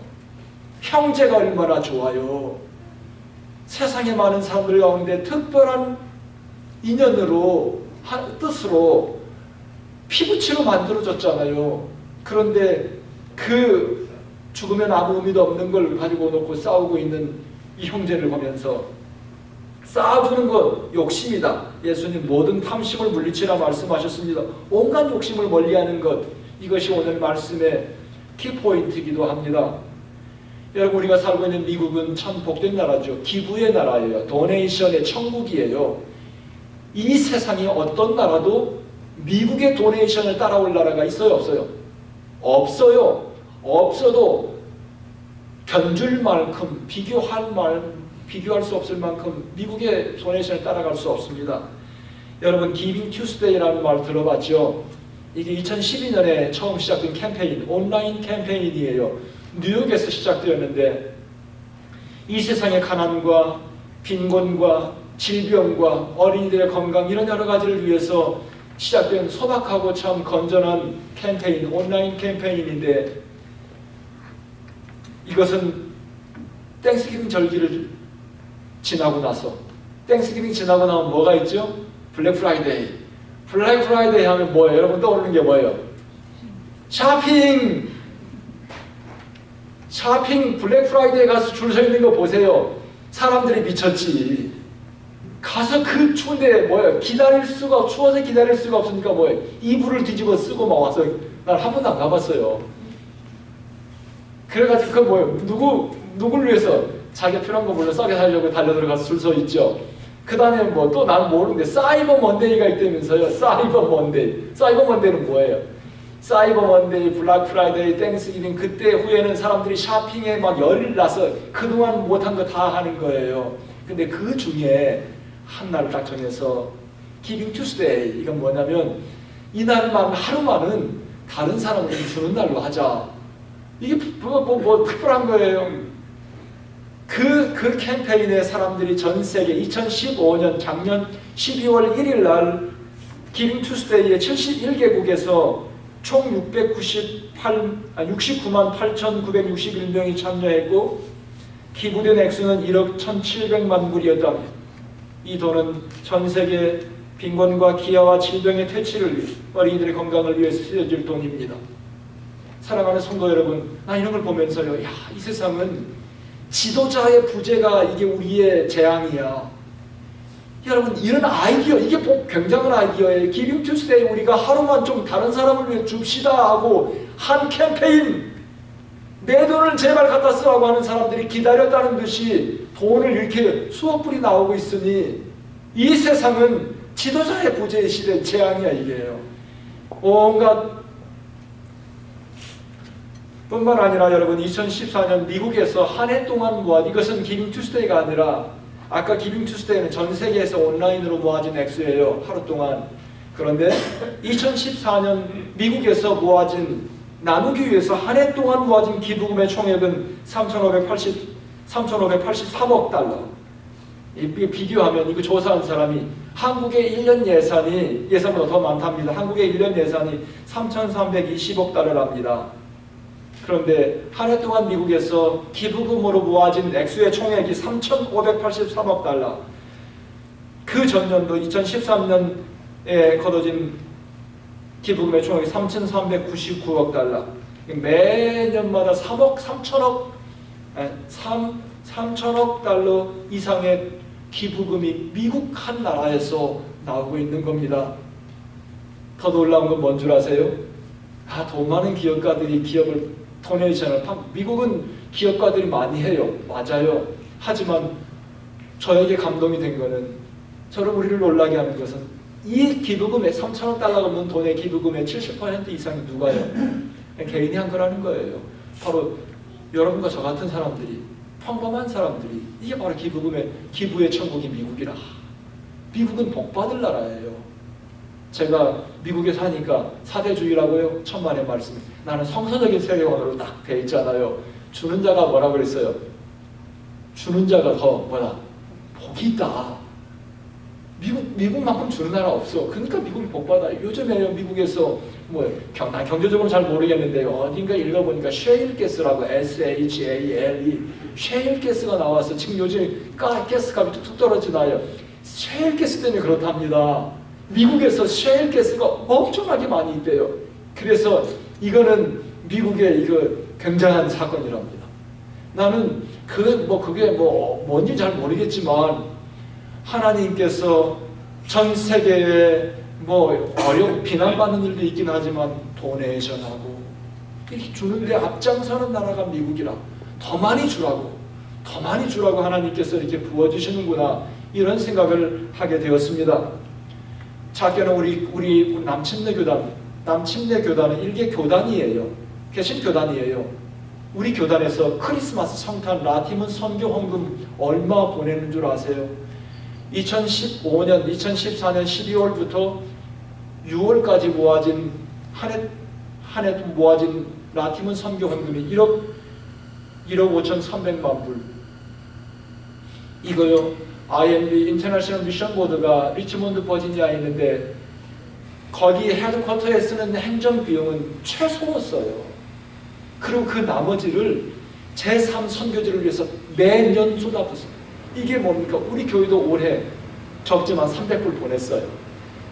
형제가 얼마나 좋아요. 세상에 많은 사람들 가운데 특별한 인연으로, 뜻으로 피부치로 만들어졌잖아요. 그런데 그 죽으면 아무 의미도 없는 걸 가지고 놓고 싸우고 있는 이 형제를 보면서, 쌓아두는 것 욕심이다. 예수님 모든 탐심을 물리치라 말씀하셨습니다. 온갖 욕심을 멀리하는 것, 이것이 오늘 말씀의 키포인트이기도 합니다. 여러분, 우리가 살고 있는 미국은 참 복된 나라죠. 기부의 나라예요. 도네이션의 천국이에요. 이 세상에 어떤 나라도 미국의 도네이션을 따라올 나라가 있어요, 없어요? 없어요. 없어도 견줄 만큼, 비교할 수 없을 만큼 미국의 도네이션을 따라갈 수 없습니다. 여러분, 기빙 튜스데이라는 말 들어봤죠? 이게 2012년에 처음 시작된 캠페인, 온라인 캠페인이에요. 뉴욕에서 시작되었는데, 이 세상의 가난과 빈곤과 질병과 어린이들의 건강, 이런 여러 가지를 위해서 시작된 소박하고 참 건전한 캠페인, 온라인 캠페인인데, 이것은 땡스기빙 절기를 지나고 나서 땡스기빙 지나고 나면 뭐가 있죠? 블랙 프라이데이. 블랙 프라이데이 하면 뭐예요? 여러분 떠오르는 게 뭐예요? 샤핑! 샤핑 블랙 프라이데이 가서 줄 서 있는 거 보세요. 사람들이 미쳤지. 가서 그 추운데 뭐예요? 추워서 기다릴 수가 없으니까 뭐예요? 이불을 뒤집어 쓰고 막 와서 난 한 번도 안 가봤어요. 그래가지고 그 뭐예요? 누굴 위해서 자기가 필요한 거 몰라 싸게 살려고 달려들어가서 줄 서 있죠. 그 다음에 뭐 또 난 모르는데 사이버 먼데이가 있다면서요. 사이버 먼데이. 사이버 먼데이는 뭐예요? 사이버 먼데이, 블랙 프라이데이, 땡스기빙 그때 후에는 사람들이 샤핑에 막 열이 나서 그동안 못한 거 다 하는 거예요. 근데 그 중에 한 날을 딱 정해서 기빙 투스데이. 이건 뭐냐면 이날만 하루만은 다른 사람에게 주는 날로 하자. 이게 뭐 특별한 거예요. 그 캠페인에 사람들이 전 세계 2015년 작년 12월 1일 날 기빙 투스데이에 71개국에서 총 69만 8,961명이 참여했고 기부된 액수는 1억 1,700만 불이었다. 이 돈은 전 세계 빈곤과 기아와 질병의 퇴치를 위해 어린이들의 건강을 위해 쓰여질 돈입니다. 사랑하는 성도 여러분, 나 이런 걸 보면서요, 야, 이 세상은 지도자의 부재가 이게 우리의 재앙이야. 여러분, 이런 아이디어, 이게 굉장한 아이디어예요. 기빙 투스데이 우리가 하루만 좀 다른 사람을 위해 줍시다 하고 한 캠페인, 내 돈을 제발 갖다 쓰라고 하는 사람들이 기다렸다는 듯이 돈을 이렇게 수억 불이 나오고 있으니 이 세상은 지도자의 부재의 시대 재앙이야 이게요. 온갖 뿐만 아니라 여러분 2014년 미국에서 한 해 동안 모아 이것은 기빙 투스데이가 아니라 아까 기빙 투스데이는 전 세계에서 온라인으로 모아진 액수예요. 하루 동안. 그런데 2014년 미국에서 모아진 나누기 위해서 한 해 동안 모아진 기부금의 총액은 3,583억 달러. 이게 비교하면 이거 조사한 사람이 한국의 1년 예산보다 더 많답니다. 한국의 1년 예산이 3,320억 달러랍니다. 그런데 한 해 동안 미국에서 기부금으로 모아진 액수의 총액이 3,583억 달러. 그 전년도 2013년에 거둬진 기부금의 총액이 3,399억 달러. 매년마다 3천억 달러 이상의 기부금이 미국 한 나라에서 나오고 있는 겁니다. 더 놀라운 건 뭔 줄 아세요? 돈 많은 기업가들이 기업을 도네이션을 미국은 기업가들이 많이 해요. 맞아요. 하지만 저에게 감동이 된 거는 저를 우리를 놀라게 하는 것은 이 기부금의 3천억 달러가 넘는 돈의 기부금의 70% 이상이 누가요? 개인이 한 거라는 거예요. 바로 여러분과 저 같은 사람들이, 평범한 사람들이. 이게 바로 기부의 천국이 미국이라. 미국은 복받을 나라예요. 제가 미국에 사니까 사대주의라고요. 천만의 말씀. 나는 성서적인 세계관으로 딱 돼 있잖아요. 주는 자가 뭐라 그랬어요? 주는 자가 더 복이 있다. 미국만큼 주는 나라 없어. 그러니까 미국이 복받아요. 요즘에요 미국에서 난 경제적으로 잘 모르겠는데요. 어딘가 읽어보니까 셰일가스라고 SHALE 셰일가스가 나와서 지금 요즘 가스값이 툭툭 떨어지나요. 셰일가스 때문에 그렇답니다. 미국에서 셰일가스가 엄청나게 많이 있대요. 그래서 이거는 미국의 이거 굉장한 사건이랍니다. 나는 그게 뭔지 잘 모르겠지만 하나님께서 전 세계에 비난받는 일도 있긴 하지만 도네이션하고 이렇게 주는데 앞장서는 나라가 미국이라 더 많이 주라고 하나님께서 이렇게 부어주시는구나 이런 생각을 하게 되었습니다. 작게는 우리 남침내 교단은 일개 교단이에요. 개신 교단이에요. 우리 교단에서 크리스마스 성탄 라티문 선교 헌금 얼마 보내는 줄 아세요? 2014년 12월부터 6월까지 모아진 한 해 모아진 라티문 선교 헌금이 1억 5,300만 불. 이거요. IMB 인터내셔널 미션 보드가 리치몬드 버지니아에 있는데 거기 헤드쿼터에 쓰는 행정 비용은 최소로 써요. 그리고 그 나머지를 제3 선교지를 위해서 매년 쏟아붓습니다. 이게 뭡니까? 우리 교회도 올해 적지만 300불 보냈어요.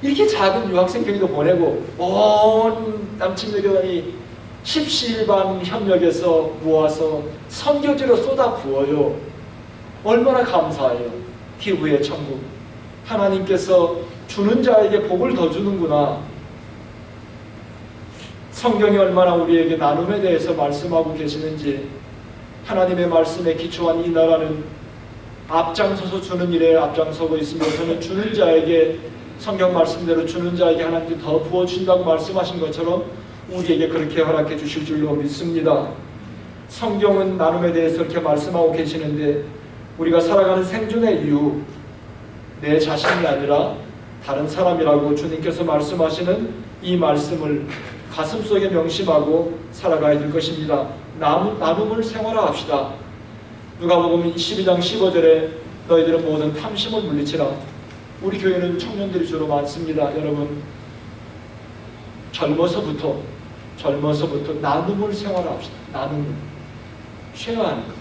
이렇게 작은 유학생 교회도 보내고 온 남침여교단이 십시일반 협력해서 모아서 선교지로 쏟아 부어요. 얼마나 감사해요. 기부의 천국. 하나님께서 주는 자에게 복을 더 주는구나. 성경이 얼마나 우리에게 나눔에 대해서 말씀하고 계시는지, 하나님의 말씀에 기초한 이 나라는 앞장서서 주는 일에 앞장서고 있으며, 저는 주는 자에게, 성경 말씀대로 주는 자에게 하나님께 더 부어주신다고 말씀하신 것처럼 우리에게 그렇게 허락해 주실 줄로 믿습니다. 성경은 나눔에 대해서 이렇게 말씀하고 계시는데, 우리가 살아가는 생존의 이유, 내 자신이 아니라 다른 사람이라고 주님께서 말씀하시는 이 말씀을 가슴속에 명심하고 살아가야 될 것입니다. 나눔을 생활화합시다. 누가복음 12장 15절에 너희들은 모든 탐심을 물리치라. 우리 교회는 청년들이 주로 많습니다. 여러분, 젊어서부터 나눔을 생활화합시다. 나눔을 쉐어하는 것.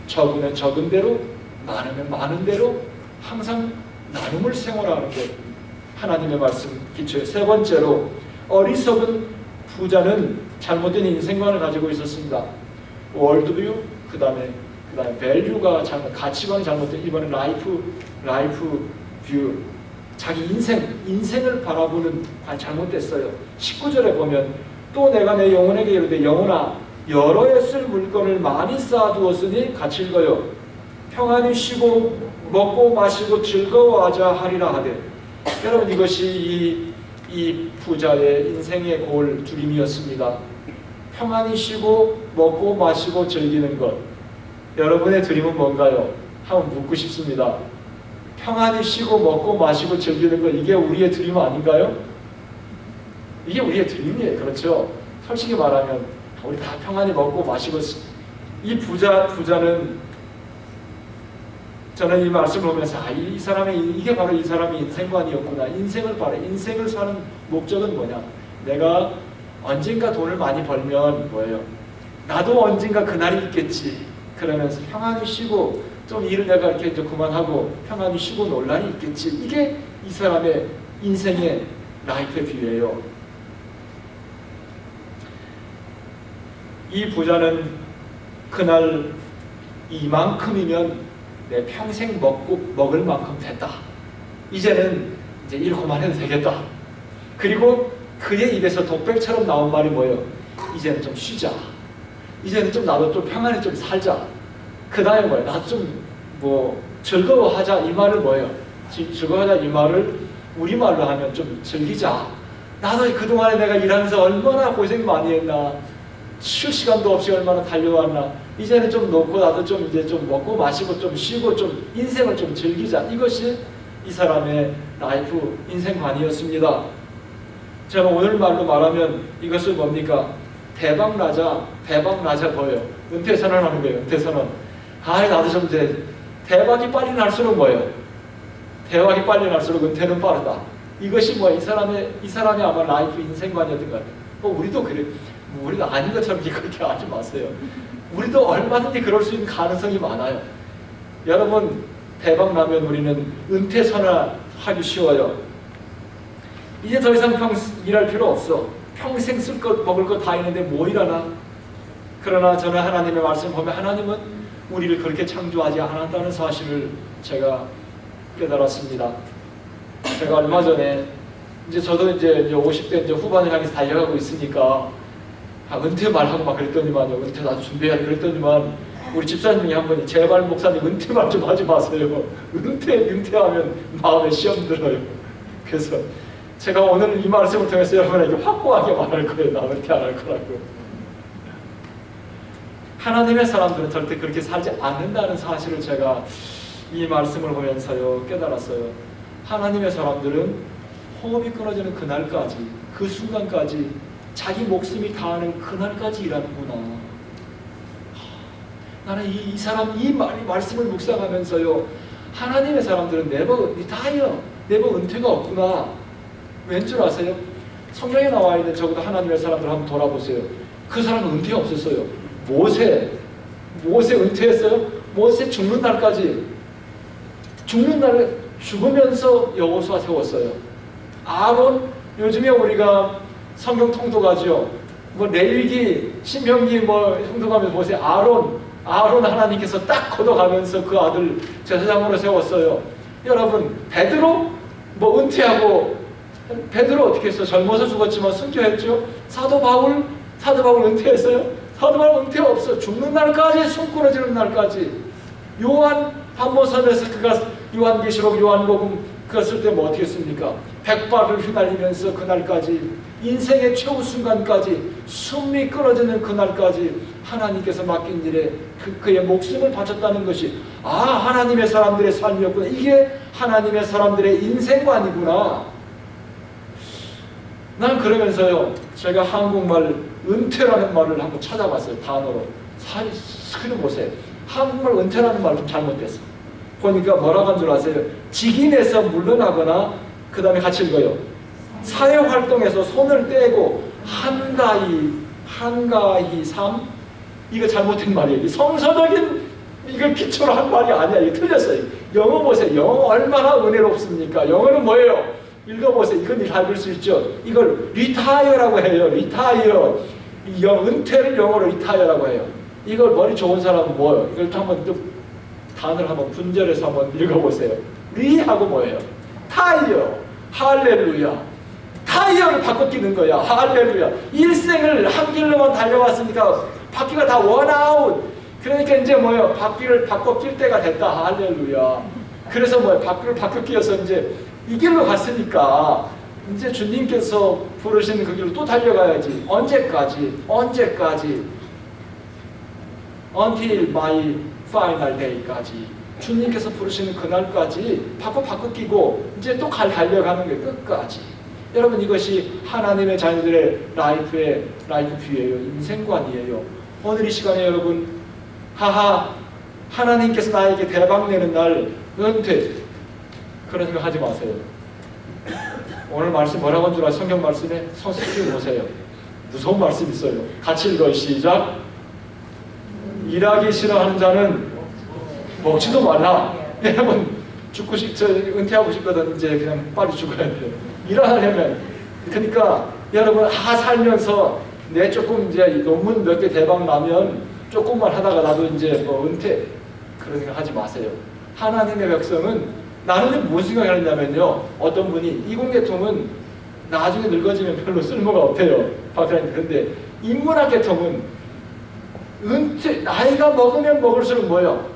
적으면 적은 대로, 많으면 많은 대로 항상 나눔을 생활화하는 게 하나님의 말씀 기초에. 세 번째로, 어리석은 부자는 잘못된 인생관을 가지고 있었습니다. 월드뷰, 그 다음에 밸류가 가치관이 잘못된, 이번에 라이프 뷰, 자기 인생을 바라보는 관이 잘못됐어요. 19절에 보면 또 내가 내 영혼에게 이르되 영혼아 여러 해 쓸 물건을 많이 쌓아두었으니 같이 읽어요. 평안히 쉬고 먹고 마시고 즐거워하자 하리라 하되. 여러분, 이것이 이 부자의 인생의 골 주림이었습니다. 평안히 쉬고 먹고 마시고 즐기는 것. 여러분의 드림은 뭔가요? 한번 묻고 싶습니다. 평안히 쉬고 먹고 마시고 즐기는 것, 이게 우리의 드림 아닌가요? 이게 우리의 드림이에요. 그렇죠? 솔직히 말하면 우리 다 평안히 먹고 마시고. 이 부자는, 저는 이 말씀을 보면서 이 사람의, 이게 바로 이 사람의 인생관이었구나. 인생을 사는 목적은 뭐냐? 내가 언젠가 돈을 많이 벌면 뭐예요? 나도 언젠가 그날이 있겠지. 그러면서 평안히 쉬고, 좀 일을 내가 이렇게 이제 그만하고 평안히 쉬고 놀 날이 있겠지. 이게 이 사람의 인생의 라이프 뷰예요. 이 부자는 그날 이만큼이면 내 평생 먹을 만큼 됐다. 이제는 이제 일 그만해도 되겠다. 그리고 그의 입에서 독백처럼 나온 말이 뭐예요? 이제는 좀 쉬자. 이제는 좀 나도 좀 평안히 좀 살자. 그 다음에 뭐예요? 나도 좀 즐거워하자. 이 말은 뭐예요? 즐거워하자 이 말을 우리말로 하면 좀 즐기자. 나도 그동안에 내가 일하면서 얼마나 고생 많이 했나. 쉴 시간도 없이 얼마나 달려왔나. 이제는 좀 놓고 나도 좀 이제 좀 먹고 마시고 좀 쉬고 좀 인생을 좀 즐기자. 이것이 이 사람의 라이프 인생관이었습니다. 제가 오늘 말로 말하면 이것을 뭡니까? 대박나자 뭐예요? 은퇴선언하는 거예요. 은퇴선언. 나도 좀 이제 대박이 빨리 날수록 뭐예요? 대박이 빨리 날수록 은퇴는 빠르다. 이것이 뭐야? 이 사람의 아마 라이프 인생관이었던 것 같아요. 우리도 그래. 우리도 아닌 것처럼 그렇게 하지 마세요. 우리도 얼마든지 그럴 수 있는 가능성이 많아요. 여러분, 대박 나면 우리는 은퇴 선언하기 쉬워요. 이제 더 이상 일할 필요 없어. 평생 쓸 것 먹을 것 다 있는데 뭐 일하나? 그러나 저는 하나님의 말씀 보면 하나님은 우리를 그렇게 창조하지 않았다는 사실을 제가 깨달았습니다. 제가 얼마 전에 저도 이제 50대 후반을 향해서 달려가고 있으니까 은퇴 말하고 막 그랬더니만요. 은퇴 나도 준비해야 그랬더니만 우리 집사님 중에 한 분이 제발 목사님 은퇴 말 좀 하지 마세요. 은퇴하면 마음에 시험 들어요. 그래서 제가 오늘 이 말씀을 통해서 여러분에게 확고하게 말할 거예요. 나 은퇴 안 할 거라고. 하나님의 사람들은 절대 그렇게 살지 않는다는 사실을 제가 이 말씀을 보면서요 깨달았어요. 하나님의 사람들은 호흡이 끊어지는 그날까지, 그 순간까지 자기 목숨이 다하는 그날까지 일하는구나. 나는 이 사람 이 말씀을 묵상하면서요, 하나님의 사람들은 네버 은퇴가 없구나. 왠 줄 아세요? 성경에 나와 있는 적어도 하나님의 사람들 한번 돌아보세요. 그 사람은 은퇴 없었어요. 모세 은퇴했어요? 모세 죽는 날까지, 죽는 날 죽으면서 여호수아 세웠어요. 아론, 요즘에 우리가 성경 통독하죠. 뭐 레위기, 신명기 뭐 통독하면서 보세요. 아론 하나님께서 딱 걷어가면서 그 아들 제사장으로 세웠어요. 여러분, 베드로 뭐 은퇴하고, 베드로 어떻게 했어요? 젊어서 죽었지만 순교했죠. 사도 바울 은퇴했어요? 사도 바울 은퇴 없어. 죽는 날까지, 숨 끊어지는 날까지. 요한 반모선에서 그가 요한계시록, 요한복음 그거 쓸 때 뭐 어떻게 했습니까? 백발을 휘날리면서 그날까지, 인생의 최후 순간까지, 숨이 끊어지는 그날까지 하나님께서 맡긴 일에 그의 목숨을 바쳤다는 것이, 하나님의 사람들의 삶이었구나. 이게 하나님의 사람들의 인생관이구나. 난 그러면서요, 제가 한국말 은퇴라는 말을 한번 찾아봤어요. 단어로. 사실 보세요. 한국말 은퇴라는 말 좀 잘못됐어. 보니까 뭐라고 한 줄 아세요? 직인에서 물러나거나, 그 다음에 같이 읽어요. 사회활동에서 손을 떼고 한가히 삶? 이거 잘못된 말이에요. 성서적인 이걸 기초로 한 말이 아니야. 이거 틀렸어요. 영어 보세요. 영어 얼마나 은혜롭습니까? 영어는 뭐예요? 읽어보세요. 이건 읽을 수 있죠. 이걸 retire라고 해요. retire. 은퇴를 영어로 retire라고 해요. 이걸 머리 좋은 사람은 뭐예요? 이걸 한번 또 단어를 한번 분절해서 한번 읽어보세요. 리하고 뭐예요? 타이어. 할렐루야. 타이어를 바꿔 끼는 거야. 할렐루야. 일생을 한 길로만 달려왔으니까 바퀴가 다 원아웃. 그러니까 이제 뭐예요? 바퀴를 바꿔 낄 때가 됐다. 할렐루야. 그래서 뭐예요? 바퀴를 바꿔 끼어서 이제 이 길로 갔으니까 이제 주님께서 부르시는 그 길로 또 달려가야지. 언제까지? Until my final day까지. 주님께서 부르시는 그날까지 바꿔 끼고 이제 또 달려가는 게 끝까지. 여러분, 이것이 하나님의 자녀들의 라이프 뷰예요. 인생관이에요. 오늘 이 시간에 여러분, 하나님께서 나에게 대박 내는 날 은퇴, 그런 생각 하지 마세요. 오늘 말씀 뭐라고 한 줄 아세요? 성경 말씀에 서술을 보세요. 무서운 말씀 있어요. 같이 읽어요. 시작. 일하기 싫어하는 자는 먹지도 말라. 여러분, 은퇴하고 싶거든. 이제 그냥 빨리 죽어야 돼요. 일하려면. 그러니까 여러분, 살면서 내 조금 이제 논문 몇 개 대박 나면 조금만 하다가 나도 이제 뭐 은퇴, 그런 생각 하지 마세요. 하나님의 백성은, 나는 무슨 생각을 했냐면요, 어떤 분이 이공계통은 나중에 늙어지면 별로 쓸모가 없대요. 박사님. 그런데 인문학 계통은 은퇴, 나이가 먹으면 먹을수록 뭐예요?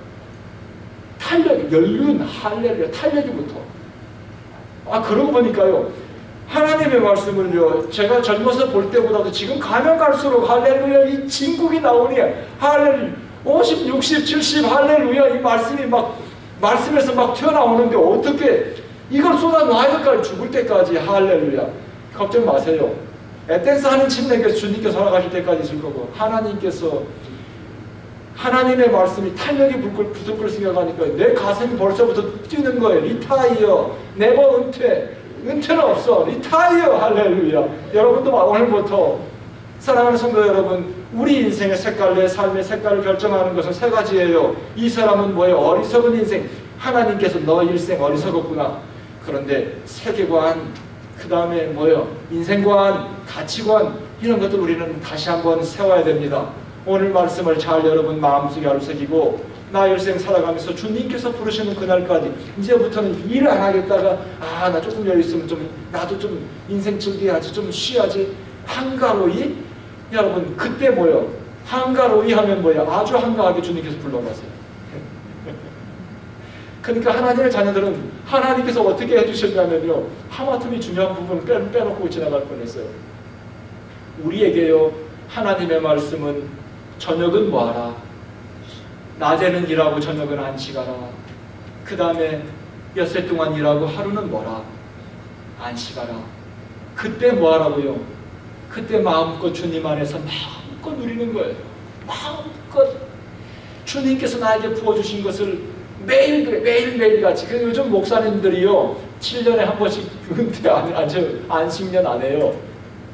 탄력, 연륜, 할렐루야, 탄력이 붙어. 그러고 보니까요, 하나님의 말씀을요, 제가 젊어서 볼 때보다도 지금 가면 갈수록 할렐루야, 이 진국이 나오니 할렐루야, 50, 60, 70 할렐루야, 이 말씀이 말씀에서 막 튀어나오는데 어떻게 이걸 쏟아놔야 될까? 죽을 때까지. 할렐루야. 걱정 마세요. 에텐스 하는 침례께서 주님께서 살아가실 때까지 있을 거고, 하나님의 말씀이 탄력이 붙을 걸 생각하니까 내 가슴이 벌써부터 뛰는 거예요. 리타이어. 네버 은퇴는 없어. 리타이어. 할렐루야. 여러분도 오늘부터, 사랑하는 성도 여러분, 우리 인생의 색깔, 내 삶의 색깔을 결정하는 것은 세 가지예요. 이 사람은 뭐예요? 어리석은 인생. 하나님께서 너 일생 어리석었구나. 그런데 세계관, 그 다음에 뭐예요? 인생관, 가치관, 이런 것들 우리는 다시 한번 세워야 됩니다. 오늘 말씀을 잘 여러분 마음속에 알새기고, 나 일생 살아가면서 주님께서 부르시는 그날까지 이제부터는 일 안 하겠다가 나 조금 여유 있으면 나도 좀 인생 즐겨야지, 좀 쉬어야지. 한가로이? 여러분, 그때 뭐예요? 한가로이 하면 뭐예요? 아주 한가하게 주님께서 불러가세요. 그러니까 하나님의 자녀들은 하나님께서 어떻게 해주셨냐면요, 하마터면 중요한 부분을 빼놓고 지나갈 뻔했어요. 우리에게요, 하나님의 말씀은 저녁은 뭐하라, 낮에는 일하고 저녁은 안식하라. 그 다음에 엿새 동안 일하고 하루는 뭐라, 안식하라. 그때 뭐하라고요? 그때 마음껏 주님 안에서 마음껏 누리는 거예요. 마음껏 주님께서 나에게 부어주신 것을 매일매일 같이. 그래서 요즘 목사님들이요, 7년에 한 번씩 은퇴 안식년 안 해요.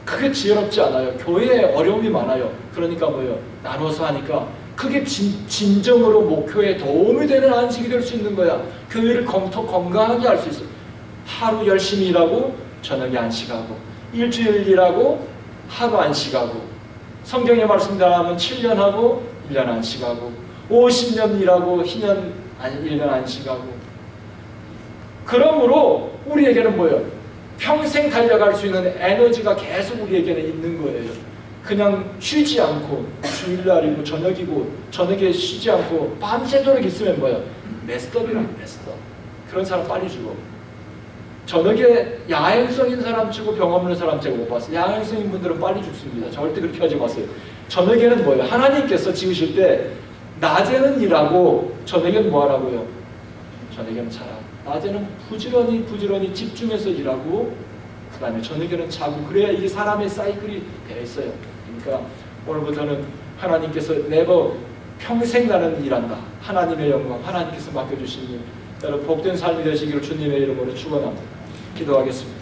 그게 지혜롭지 않아요. 교회에 어려움이 많아요. 그러니까 뭐예요? 나눠서 하니까 그게 진정으로 목표에 도움이 되는 안식이 될 수 있는 거야. 교회를 더 건강하게 할 수 있어. 하루 열심히 일하고 저녁에 안식하고, 일주일 일하고 하루 안식하고, 성경의 말씀대로 7년 하고 1년 안식하고, 50년 일하고 1년 안식하고. 그러므로 우리에게는 뭐예요? 평생 달려갈 수 있는 에너지가 계속 우리에게는 있는 거예요. 그냥 쉬지 않고, 주일날이고 저녁이고 저녁에 쉬지 않고 밤새도록 있으면 뭐예요? 메스터이라고. 메스터. 그런 사람 빨리 죽어. 저녁에 야행성인 사람 치고 병 없는 사람 제가 못 봤어요. 야행성인 분들은 빨리 죽습니다. 절대 그렇게 하지 마세요. 저녁에는 뭐예요? 하나님께서 지으실 때 낮에는 일하고 저녁에는 뭐 하라고요? 저녁에는 자라고. 낮에는 부지런히 집중해서 일하고, 그 다음에 저녁에는 자고. 그래야 이게 사람의 사이클이 되어 있어요. 그러니까 오늘부터는 하나님께서 내가 평생 나는 일한다. 하나님의 영광, 하나님께서 맡겨주신 일, 여러분 복된 삶이 되시기를 주님의 이름으로 축원합니다. 기도하겠습니다.